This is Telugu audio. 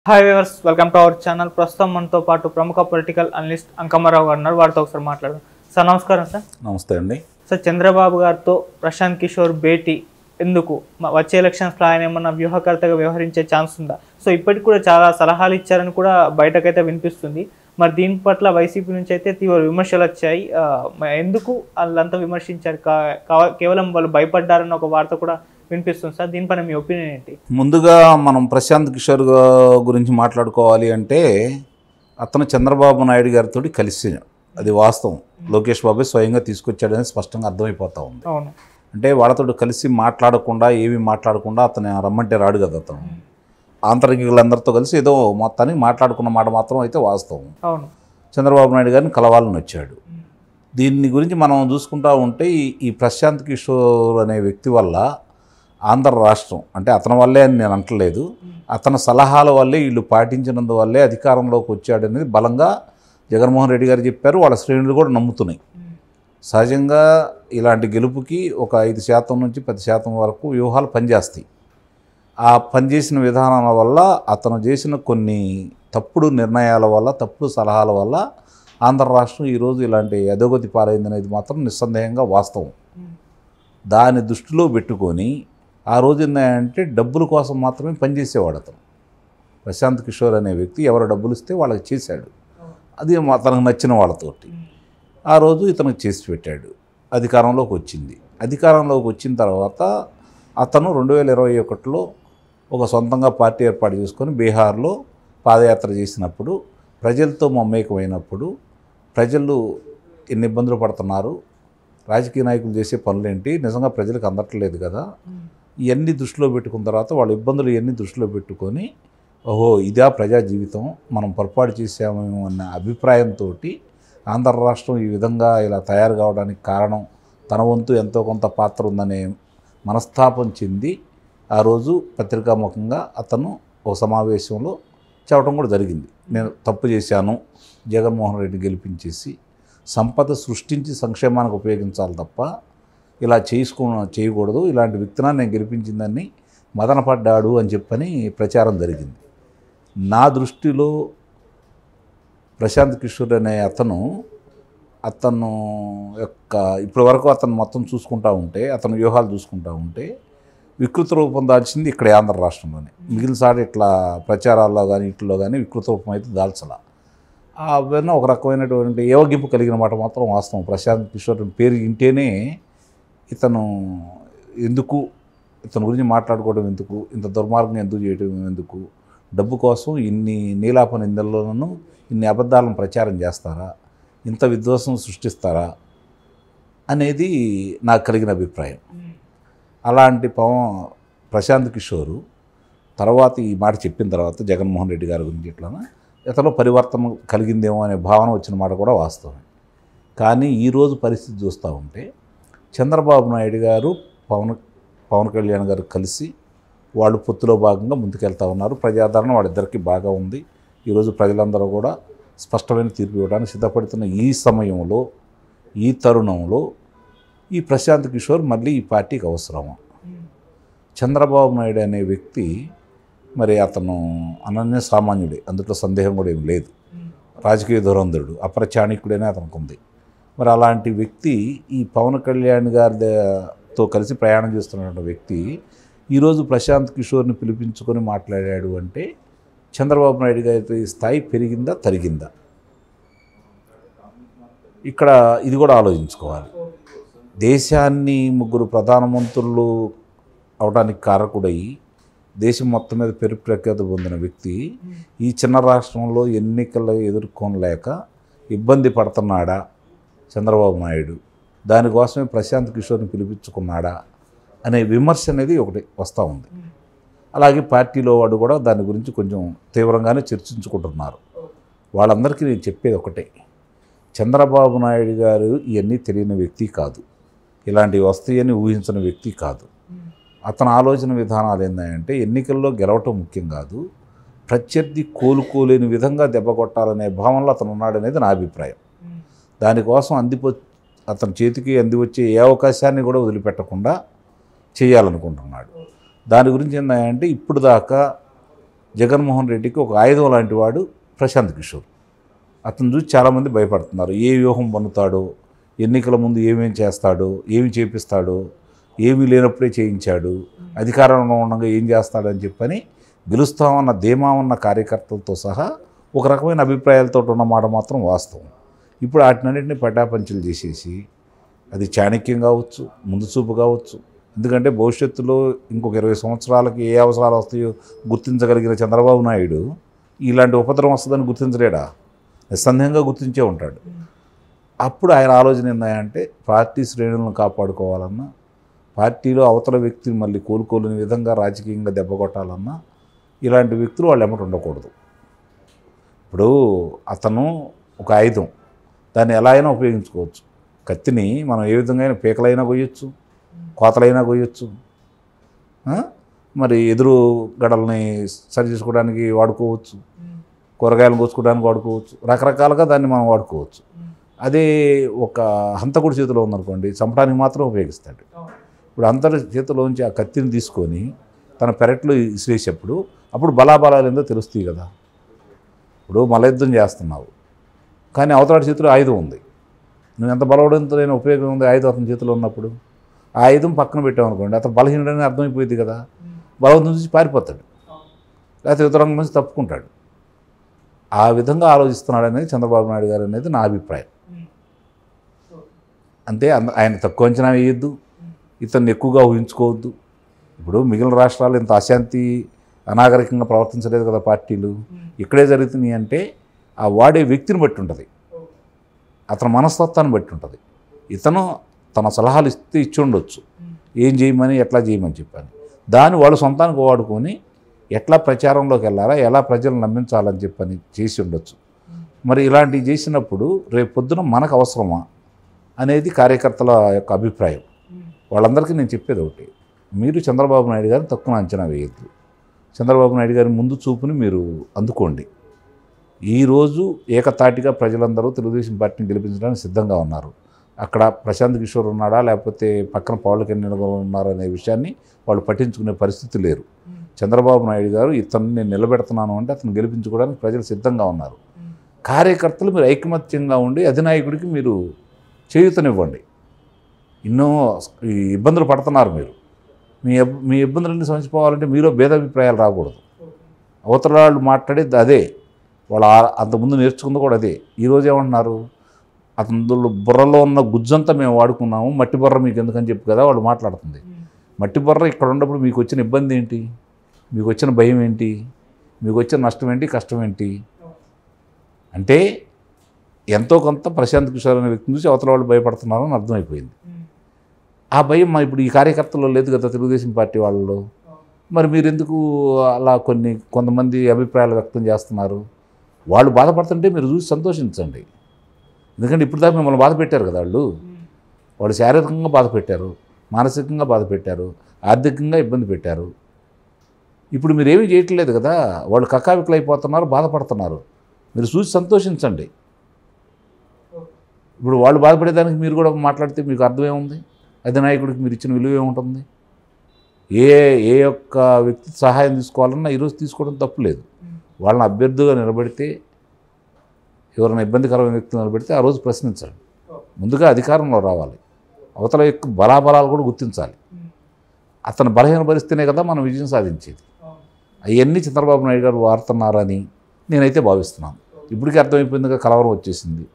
Hi viewers, welcome to our channel. ప్రస్తుతం మనతో పాటు ప్రముఖ పొలిటికల్ అనలిస్ట్ అంకమ్మరావు గారు ఉన్నారు. వారితో ఒకసారి మాట్లాడదాం. సార్ నమస్కారం. సార్ నమస్తే అండి. సార్, చంద్రబాబు గారితో ప్రశాంత్ కిషోర్ భేటీ ఎందుకు? వచ్చే ఎలక్షన్స్లో ఆయన ఏమన్నా వ్యూహకర్తగా వ్యవహరించే ఛాన్స్ ఉందా? సో ఇప్పటికి కూడా చాలా సలహాలు ఇచ్చారని కూడా బయటకైతే వినిపిస్తుంది. మరి దీని పట్ల వైసీపీ నుంచి అయితే తీవ్ర విమర్శలు వచ్చాయి. ఎందుకు వాళ్ళంతా విమర్శించారు? కేవలం వాళ్ళు భయపడ్డారన్న ఒక వార్త కూడా వినిపిస్తుంది. సార్, దీనిపైన మీ ఒపీనియన్ ఏంటి? ముందుగా మనం ప్రశాంత్ కిషోర్ గురించి మాట్లాడుకోవాలి అంటే అతను చంద్రబాబు నాయుడు గారితో కలిసి, అది వాస్తవం, లోకేష్ బాబు స్వయంగా తీసుకొచ్చాడని స్పష్టంగా అర్థమైపోతూ ఉంది. అవును. అంటే వాళ్ళతో కలిసి మాట్లాడకుండా, ఏమీ మాట్లాడకుండా అతను రమ్మంటే రాడు కదా. అతను ఆంతరికులందరితో కలిసి ఏదో మొత్తానికి మాట్లాడుకున్న మాట మాత్రం అయితే వాస్తవం. అవును. చంద్రబాబు నాయుడు గారిని కలవాలని వచ్చాడు. దీన్ని గురించి మనం చూసుకుంటూ ఉంటే ఈ ప్రశాంత్ కిషోర్ అనే వ్యక్తి వల్ల ఆంధ్ర రాష్ట్రం, అంటే అతని వల్లే అని నేను అంటలేదు, అతని సలహాల వల్లే వీళ్ళు పాటించినందువల్లే అధికారంలోకి వచ్చాడనేది బలంగా జగన్మోహన్ రెడ్డి గారు చెప్పారు. వాళ్ళ శ్రేణులు కూడా నమ్ముతున్నాయి. సహజంగా ఇలాంటి గెలుపుకి ఒక 5% నుంచి 10% వరకు వ్యూహాలు పనిచేస్తాయి. ఆ పనిచేసిన విధానాల వల్ల, అతను చేసిన కొన్ని తప్పుడు నిర్ణయాల వల్ల, తప్పుడు సలహాల వల్ల ఆంధ్ర రాష్ట్రం ఈరోజు ఇలాంటి అధోగతి పాలైందనేది మాత్రం నిస్సందేహంగా వాస్తవం. దాన్ని దృష్టిలో పెట్టుకొని ఆ రోజు ఏంటంటే డబ్బుల కోసం మాత్రమే పనిచేసేవాడు అతను. ప్రశాంత్ కిషోర్ అనే వ్యక్తి ఎవరు డబ్బులు ఇస్తే వాళ్ళకి చేశాడు. అది తనకు నచ్చిన వాళ్ళతోటి ఆ రోజు ఇతనికి చేసి పెట్టాడు. అధికారంలోకి వచ్చింది. అధికారంలోకి వచ్చిన తర్వాత అతను 2021లో ఒక సొంతంగా పార్టీ ఏర్పాటు చేసుకొని బీహార్లో పాదయాత్ర చేసినప్పుడు, ప్రజలతో మమేకమైనప్పుడు ప్రజలు ఎన్ని ఇబ్బందులు పడుతున్నారు, రాజకీయ నాయకులు చేసే పనులేంటి, నిజంగా ప్రజలకు అందట్లేదు కదా, ఇవన్నీ దృష్టిలో పెట్టుకున్న తర్వాత వాళ్ళ ఇబ్బందులు ఇవన్నీ దృష్టిలో పెట్టుకొని, ఓహో ఇదా ప్రజా జీవితం, మనం పొరపాటు చేసామేమో అన్న అభిప్రాయంతో ఆంధ్ర రాష్ట్రం ఈ విధంగా ఇలా తయారు కావడానికి కారణం తన వంతు ఎంతో కొంత పాత్ర ఉందనే మనస్తాపం చెంది ఆ రోజు పత్రికాముఖంగా అతను ఒక సమావేశంలో చెప్పడం కూడా జరిగింది. నేను తప్పు చేశాను, జగన్మోహన్ రెడ్డి గెలిపించేసి సంపద సృష్టించి సంక్షేమానికి ఉపయోగించాలి తప్ప ఇలా చేయకూడదు, ఇలాంటి వ్యక్తిని నేను గెలిపించిందని మదనపడ్డాడు అని చెప్పని ప్రచారం జరిగింది. నా దృష్టిలో ప్రశాంత్ కిషోర్ అనే అతను యొక్క ఇప్పటి వరకు అతను మొత్తం చూసుకుంటూ ఉంటే, అతను వ్యూహాలు చూసుకుంటూ ఉంటే వికృత రూపం దాల్చింది ఇక్కడ ఆంధ్ర రాష్ట్రంలోనే. మిగిలిన సారి ఇట్లా ప్రచారాల్లో కానీ ఇట్లో కానీ వికృత రూపం అయితే దాల్చలా. అవన్నీ ఒక రకమైనటువంటి ఏవగింపు కలిగిన మాట మాత్రం వాస్తవం. ప్రశాంత్ కిషోర్ పేరు వింటేనే ఇతను ఎందుకు, ఇతని గురించి మాట్లాడుకోవడం ఎందుకు, ఇంత దుర్మార్గం ఎందుకు చేయడం ఎందుకు, డబ్బు కోసం ఇన్ని నీలాప నిందల్లోనూ ఇన్ని అబద్ధాలను ప్రచారం చేస్తారా, ఇంత విధ్వంసం సృష్టిస్తారా అనేది నాకు కలిగిన అభిప్రాయం. అలాంటి ప్రశాంత్ కిషోరు తర్వాత ఈ మాట చెప్పిన తర్వాత జగన్మోహన్ రెడ్డి గారి గురించి ఇట్లా ఇతను పరివర్తన కలిగిందేమో అనే భావన వచ్చిన మాట కూడా వాస్తవం. కానీ ఈరోజు పరిస్థితి చూస్తూ ఉంటే చంద్రబాబు నాయుడు గారు పవన్ కళ్యాణ్ గారు కలిసి వాళ్ళు పొత్తులో భాగంగా ముందుకెళ్తూ ఉన్నారు. ప్రజాదరణ వాళ్ళిద్దరికీ బాగా ఉంది. ఈరోజు ప్రజలందరూ కూడా స్పష్టమైన తీర్పు ఇవ్వడానికి సిద్ధపడుతున్న ఈ సమయంలో, ఈ తరుణంలో ఈ ప్రశాంత్ కిషోర్ మళ్ళీ ఈ పార్టీకి అవసరమా? చంద్రబాబు నాయుడు అనే వ్యక్తి మరి అతను అనన్య సామాన్యుడే, అందులో సందేహం కూడా ఏం లేదు. రాజకీయ ధురంధరుడు, అప్రచాణికుడనే అతనికి ఉంది. మరి అలాంటి వ్యక్తి ఈ పవన్ కళ్యాణ్ గారితో కలిసి ప్రయాణం చేస్తున్న వ్యక్తి ఈరోజు ప్రశాంత్ కిషోర్ని పిలిపించుకొని మాట్లాడాడు అంటే చంద్రబాబు నాయుడు గారి స్థాయి పెరిగిందా తరిగిందా? ఇక్కడ ఇది కూడా ఆలోచించుకోవాలి. దేశాన్ని ముగ్గురు ప్రధానమంత్రులు అవడానికి కారకుడయి దేశం మొత్తం మీద పేరు ప్రఖ్యాతి పొందిన వ్యక్తి ఈ చిన్న రాష్ట్రంలో ఎన్నికలు ఎదుర్కోలేక ఇబ్బంది పడుతున్నాడా చంద్రబాబు నాయుడు? దానికోసమే ప్రశాంత్ కిషోర్ని పిలిపించుకున్నాడా అనే విమర్శ అనేది ఒకటి వస్తూ ఉంది. అలాగే పార్టీలో వాడు కూడా దాని గురించి కొంచెం తీవ్రంగానే చర్చించుకుంటున్నారు. వాళ్ళందరికీ నేను చెప్పేది ఒకటే, చంద్రబాబు నాయుడు గారు ఇవన్నీ తెలియని వ్యక్తి కాదు, ఇలాంటివి వస్తాయని ఊహించిన వ్యక్తి కాదు. అతని ఆలోచన విధానాలు ఏంటంటే ఎన్నికల్లో గెలవటం ముఖ్యం కాదు, ప్రత్యర్థి కోలుకోలేని విధంగా దెబ్బ కొట్టాలనే భావనలో అతను ఉన్నాడనేది నా అభిప్రాయం. దానికోసం అతని చేతికి అందివచ్చే ఏ అవకాశాన్ని కూడా వదిలిపెట్టకుండా చేయాలనుకుంటున్నాడు. దాని గురించి ఏంటంటే ఇప్పుడు దాకా జగన్మోహన్ రెడ్డికి ఒక ఆయుధం లాంటి వాడు ప్రశాంత్ కిషోర్. అతను చూసి చాలామంది భయపడుతున్నారు. ఏ వ్యూహం పన్నుతాడో, ఎన్నికల ముందు ఏమేం చేస్తాడో, ఏమి చేపిస్తాడో, ఏమీ లేనప్పుడే చేయించాడు, అధికారంలో ఉండగా ఏం చేస్తాడని చెప్పని గెలుస్తామన్న ధీమా ఉన్న కార్యకర్తలతో సహా ఒక రకమైన అభిప్రాయాలతో ఉన్నమాట మాత్రం వాస్తవం. ఇప్పుడు వాటినన్నింటినీ పటాపంచలు చేసేసి, అది చాణక్యం కావచ్చు, ముందు చూపు కావచ్చు, ఎందుకంటే భవిష్యత్తులో ఇంకొక 20 సంవత్సరాలకి ఏ అవసరాలు వస్తాయో గుర్తించగలిగిన చంద్రబాబు నాయుడు ఇలాంటి ఉపద్రవం వస్తుందని గుర్తించలేడా? నిస్సందేహంగా గుర్తించే ఉంటాడు. అప్పుడు ఆయన ఆలోచన ఏంటంటే పార్టీ శ్రేణులను కాపాడుకోవాలన్నా, పార్టీలో అవతల వ్యక్తిని మళ్ళీ కోలుకోలేని విధంగా రాజకీయంగా దెబ్బ కొట్టాలన్నా ఇలాంటి వ్యక్తులు వాళ్ళు ఎమ్మటి ఉండకూడదు. ఇప్పుడు అతను ఒక ఆయుధం, దాన్ని ఎలా అయినా ఉపయోగించుకోవచ్చు. కత్తిని మనం ఏ విధంగా అయినా పీకలైనా కొయ్యొచ్చు, కోతలైనా కొయ్యొచ్చు, మరి ఎదురు గడల్ని సరి చేసుకోవడానికి వాడుకోవచ్చు, కూరగాయలు కోసుకోవడానికి వాడుకోవచ్చు, రకరకాలుగా దాన్ని మనం వాడుకోవచ్చు. అదే ఒక హంతకుడి చేతిలో ఉందనుకోండి, చంపడానికి మాత్రం ఉపయోగిస్తాడు. ఇప్పుడు హంతకుడి చేతిలోంచి ఆ కత్తిని తీసుకొని తన పెరట్లో ఇసిరేసేప్పుడు అప్పుడు బలాబలాలు ఏందో తెలుస్తాయి కదా. ఇప్పుడు మలయుద్ధం చేస్తున్నావు, కానీ అవతల చేతిలో ఆయుధం ఉంది, నువ్వు ఎంత బలవంతులైన ఉపయోగం ఉంది ఆయుధం అతని చేతిలో ఉన్నప్పుడు. ఆ ఆయుధం పక్కన పెట్టామనుకోండి, అతను బలహీనుడని అర్థమైపోయింది కదా, బలవంతం నుంచి పారిపోతాడు, లేకపోతే ఇతర రంగం నుంచి తప్పుకుంటాడు. ఆ విధంగా ఆలోచిస్తున్నాడు అనేది చంద్రబాబు నాయుడు గారు అనేది నా అభిప్రాయం. అంతే, ఆయన తక్కువ అంచనా వేయొద్దు, ఇతన్ని ఎక్కువగా ఊహించుకోవద్దు. ఇప్పుడు మిగిలిన రాష్ట్రాలు ఇంత అశాంతి అనాగరికంగా ప్రవర్తించలేదు కదా పార్టీలు, ఇక్కడే జరుగుతున్నాయి అంటే ఆ వాడే వ్యక్తిని బట్టి ఉంటుంది, అతని మనస్తత్వాన్ని బట్టి ఉంటుంది. ఇతను తన సలహాలు ఇచ్చి ఉండొచ్చు, ఏం చేయమని ఎట్లా చేయమని చెప్పాను, దాన్ని వాళ్ళు సొంతానికి వాడుకొని ఎట్లా ప్రచారంలోకి వెళ్ళాలా, ఎలా ప్రజలను నమ్మించాలని చెప్పని చేసి ఉండొచ్చు. మరి ఇలాంటివి చేసినప్పుడు రేపు పొద్దున మనకు అవసరమా అనేది కార్యకర్తల యొక్క అభిప్రాయం. వాళ్ళందరికీ నేను చెప్పేది ఒకటి, మీరు చంద్రబాబు నాయుడు గారిని తక్కువ అంచనా వేయద్దు, చంద్రబాబు నాయుడు గారి ముందు చూపుని మీరు అందుకోండి. ఈరోజు ఏకతాటిగా ప్రజలందరూ తెలుగుదేశం పార్టీని గెలిపించడానికి సిద్ధంగా ఉన్నారు. అక్కడ ప్రశాంత్ కిషోర్ ఉన్నాడా లేకపోతే పక్కన పవన్ కళ్యాణ్ ఉన్నారా అనే విషయాన్ని వాళ్ళు పట్టించుకునే పరిస్థితి లేరు. చంద్రబాబు నాయుడు గారు ఇతన్ని నేను నిలబెడుతున్నాను అంటే అతను గెలిపించుకోవడానికి ప్రజలు సిద్ధంగా ఉన్నారు. కార్యకర్తలు మీరు ఐకమత్యంగా ఉండి అధినాయకుడికి మీరు చేయూతనివ్వండి. ఎన్నో ఇబ్బందులు పడుతున్నారు మీరు, మీ ఇబ్బందులన్నీ సమసిపోవాలంటే మీలో భేదాభిప్రాయాలు రాకూడదు. అవతల వాళ్ళు మాట్లాడేది అదే, వాళ్ళు అంతకుముందు నేర్చుకుంది కూడా అదే. ఈరోజు ఏమంటున్నారు, అతను బుర్రలో ఉన్న గుజ్జంతా మేము వాడుకున్నాము, మట్టి బుర్ర మీకు ఎందుకని చెప్పి కదా వాళ్ళు మాట్లాడుతుంది. మట్టి బుర్ర ఇక్కడ ఉన్నప్పుడు మీకు వచ్చిన ఇబ్బంది ఏంటి, మీకు వచ్చిన భయం ఏంటి, మీకు వచ్చిన నష్టం ఏంటి, కష్టం ఏంటి అంటే ఎంతో కొంత ప్రశాంత్ కిషోర్ అనే వ్యక్తిని చూసి అవతల వాళ్ళు భయపడుతున్నారని అర్థమైపోయింది. ఆ భయం ఇప్పుడు ఈ కార్యకర్తల్లో లేదు కదా తెలుగుదేశం పార్టీ వాళ్ళలో. మరి మీరు ఎందుకు అలా కొంతమంది అభిప్రాయాలు వ్యక్తం చేస్తున్నారు? వాళ్ళు బాధపడుతుంటే మీరు చూసి సంతోషించండి. ఎందుకంటే ఇప్పుడు దాకా మిమ్మల్ని బాధ పెట్టారు కదా వాళ్ళు శారీరకంగా బాధ పెట్టారు, మానసికంగా బాధ పెట్టారు, ఆర్థికంగా ఇబ్బంది పెట్టారు. ఇప్పుడు మీరు ఏమీ చేయట్లేదు కదా, వాళ్ళు కకావికలు అయిపోతున్నారు, బాధపడుతున్నారు. మీరు చూసి సంతోషించండి. ఇప్పుడు వాళ్ళు బాధపడేదానికి మీరు కూడా మాట్లాడితే మీకు అర్థమేముంది? అధినాయకుడికి మీరు ఇచ్చిన విలువ ఏముంటుంది? ఏ ఒక్క వ్యక్తి సహాయం తీసుకోవాలన్నా ఈరోజు తీసుకోవడం తప్పులేదు. వాళ్ళని అభ్యర్థిగా నిలబెడితే, ఎవరైనా ఇబ్బందికరమైన వ్యక్తిని నిలబెడితే ఆ రోజు ప్రశ్నించండి. ముందుగా అధికారంలో రావాలి, అవతల యొక్క బలాబలాలు కూడా గుర్తించాలి. అతను బలహీనపరిస్తేనే కదా మనం విజయం సాధించేది. అవన్నీ చంద్రబాబు నాయుడు గారు వాడుతున్నారని నేనైతే భావిస్తున్నాను. ఇప్పటికీ అర్థమైపోయిందిగా, కలవరం వచ్చేసింది.